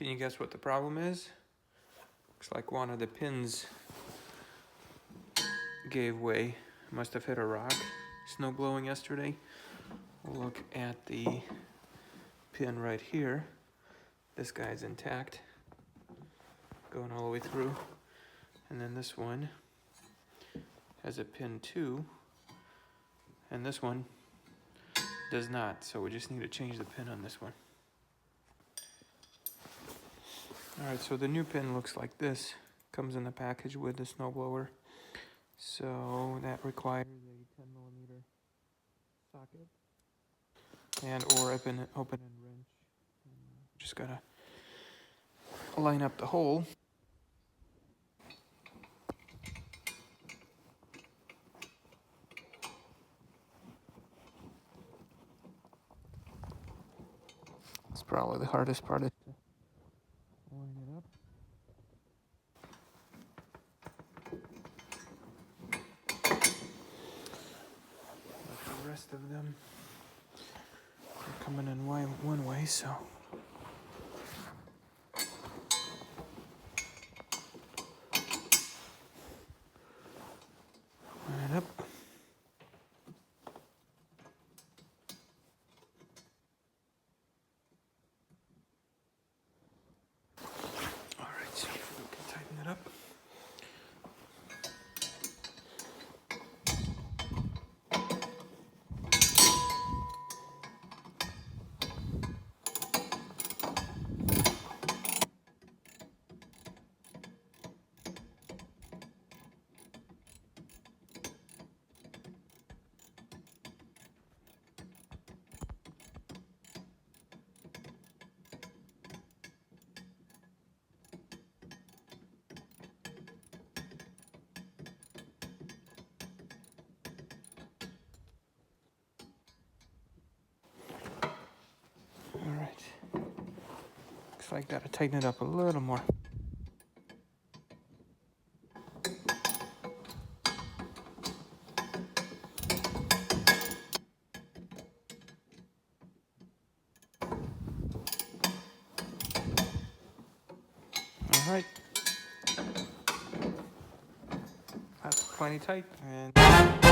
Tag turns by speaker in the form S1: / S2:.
S1: Can you guess what the problem is? Looks like one of the pins gave way. Must have hit a rock. Snow blowing yesterday. Look at the pin right here. This guy's intact, going all the way through. And then this one has a pin too, and this one does not. So we just need to change the pin on this one. All right, so the new pin looks like this. Comes in the package with the snowblower. So that requires a 10mm socket and or open and wrench. Just gotta line up the hole. It's probably the hardest part is to line it up. But the rest of them are coming in one way, so. Line it up. All right, so we can tighten it up. All right. Looks like gotta tighten it up a little more. All right. That's plenty tight. And